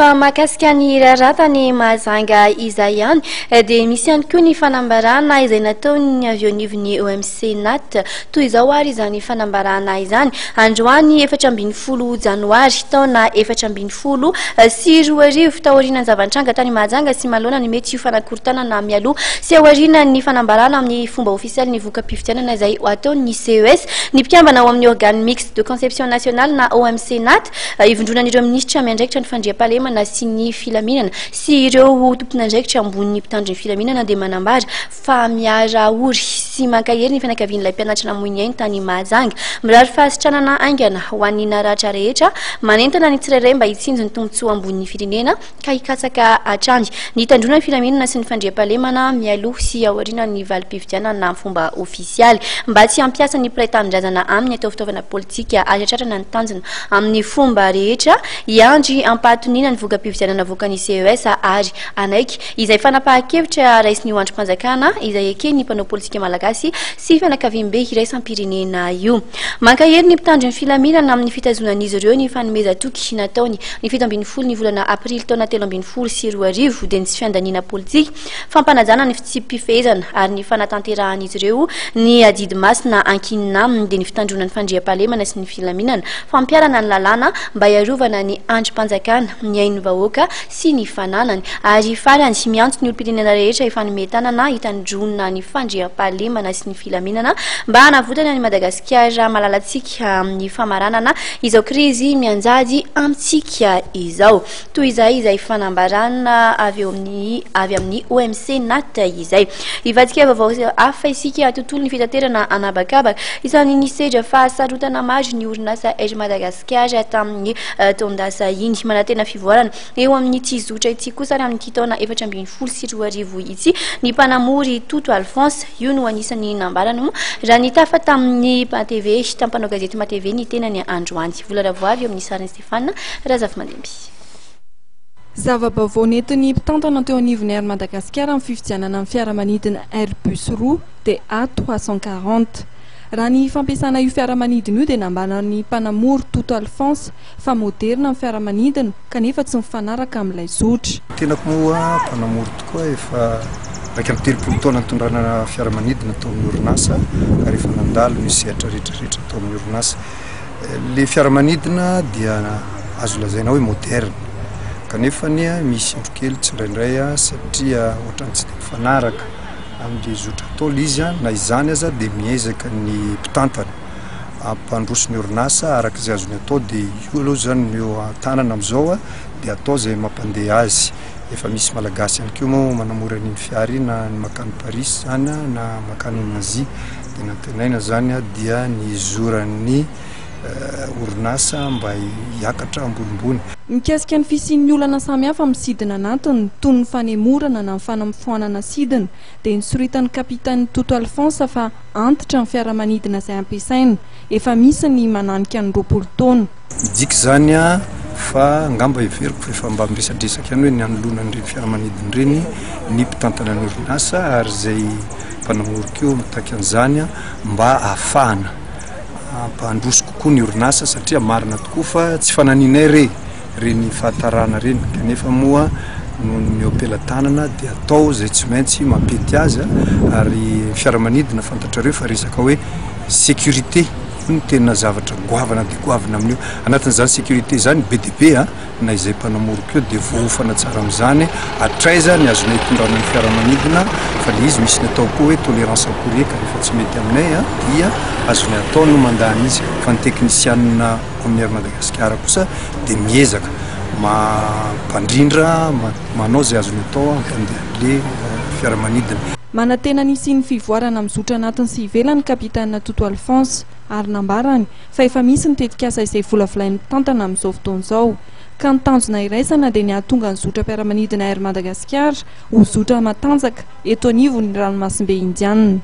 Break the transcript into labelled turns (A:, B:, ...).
A: Fa mahakasika ny raratany Mahajanga izay ihany dia misy ihany koa ny fanambarana izay nataony avy ao anivon'ny OMC NAT toy izao ary izany fanambarana izany androany 14 janoary taona 2024 taorian'ny zavatranga tany Mahajanga sy Malona ny mety io fanakorontanana na mialoha sy aoriana ny fanambarana amin'ny fomba ofisialy ny voka-pifidianana izay ataony CES ny mpikambana ao amin'ny organe mixte de conception nationale na OMC NAT ivondronan'ireo ministra miandraikitra ny fandriam-pahalemana sy ny filaminana sy ireo tompon'andraikitra ambony mpitandro ny filaminana dia manambara fa miara ory sy mankahery ny fianakavian'ilay mpianatra namoiny ainy tany Mahajanga mirary fahasitranana aingana ho an'ny naratra rehetra manentana ny tsirairay mba hitsinjo ny tombotsoa ambony firenena ka hikatsaka hatrany ny tandrona ny filaminana sy ny fandriam-pahalemana mialoha sy aoriana ny valim-pifidianana na fomba ofisialy mba tsy hampiasa ny mpiray-tanindrazana amin'ny atao fitaovana politika atratratra ny tanjona amin'ny fomba rehetra iandry ampatonina ny voka-pifidianana vokan'ny CES ary anaiky izay fanapahan-kevitra raisin'io androm-panjakana izay ekeny ny mpanao politika malagasy sy fianakaviam-be iraisam-pirenena io mankahery ny mpitandro ny filaminana amin'ny fitazonan'izy ireo ny fanomezatoky nataony ny 17 ny volana aprily taona 2024 sy 2025 dia ny tsy fiandaniana politika fampanajana ny tsy mpifehezana ary ny fanatanterahan'izy ireo ny adidy masina ankinina aminy dia ny fitandrona ny fandriam-pahalemana sy ny filaminana fampiarana ny lalàna mba iarovana ny androm-panjakana ny ain'ny vahoaka sy ny fananany ary farany miantso ny olom-pirenena rehetra ifanometanana hitandrona ny fandriam-pahalemana sy ny filaminana mba hanavotana ny Madagasikara malalatsika amin'ny famaranana izao krizy mianjady amintsika izao toy izay fanambarana avy amin'ny OMC NAT izay ivadika vaovao hafa isika tontolo ny fitaterana anabakabaka isany nisedra fahasarotana maro ny orinasa Air Madagasikara tamin'ny taondasa iny manatena fivoarana eo amin'ny tizotra ity kosa ary amin'ny taona 2020 sy 2020 ity ny mpanamory Toto Alphonse io no anisany nambarana raha nitafa tamin'ny TV tampanao gazety matv ny tenany androany volaravoavy amin'ny sariny Stéphane Razafy Mandemby.
B: Zava-baovao nentin'ny mpitantana teo anivon'ny Air Madagasikara amin'ny fifidianana amin'ny fiaramanidina Airbus roa dia A340 raha ny fampiasana io fiaramanidina io dia nambana ny mpanamory Toto Alphonse fa moderna amin'ny fiaramanidina kanefa tsy mifanaraka amin'ilay zotra.
C: Tenako moa mpanamory tokoa efa raika amin'ny 30 taona nitondrana fiaramanidina tao amin'ny orinasa ary efa nandalo misy sehatra rehetrarehetra tao amin'ny orinasa. Le fiaramanidina dia azo lazaina hoe moderna kanefa misy indrokely tsiraindray satria ohatrany tsy dia mifanaraka amin'ny zotra tôly izy na izany aza dia miezaka ny mpitantana ampandroso ny orinasa araka izay azony atao dia io aloha zany eo tanana amin'izao dia atao izay mampandeha azy efa misy malagasy ihany koa moa manamora an'iny fiara na ny makany Paris zany na makany Asia dia natenaina zany dia ny zoran'ny orinasa mba hiakatra ambonimbony.
B: Mikasika ny fisian'ny olana samihafa amin'ny sidina anatiny toy ny fanemorana na ny fanamfoanana sidina dia nisoritan'ny kapitainy Toto Alphonse fa antitra ny fiaramanidina izay ampiasainy efa misy ny mananika ny 20 taona.
C: Midika zany fa ngamba heveriko efa mba miresadresaka ihany hoe ny anoloana n'ireny fiaramanidina ireny ny mpitantana ny orinasa ary izay mpanamory keo mitaky an'izany mba ahafahana ampandroso kokoa ny orinasa satria marina tokoa fa tsy fananinay reny fahatarana reny kanefa moa no ny ampelatanana dia atao izay tsy maintsy mampety azy ary fiaramanidina fantatrareo fa resaka hoe sécurité ny tena zavatra goavana dia goavana amin'io anatin'izany sécurité zany be dia be na izay mpanamory keo dia voafana tsara amin'izany hatraiza ny azonay hitondrana ny fiaramanidina fa le izy misy ny atao koa hoe tolérance amporiaka rehefa tsy mety aminay dia azonay atao no mandany izy fa ny teknisianina amin'ny Air Madagasikara kosa dia miezaka mampandrindra manao izay azony atao ampandeha le fiaramanidina.
B: Manatena nisy ny fivoarana amin'ny zotra anatiny sy ivelany kapitaina Toto Alphonse ary nambarany fa efa misy ny tetikasa izay volavolain'ny mpitantana amin'izao fotoana izao ka ny tanjona iraisana dia ny ahatonga ny zotra mpiaramanidina Air Madagasikara ho zotra matanjaka eto anivon'ny ranomasimbe indianina.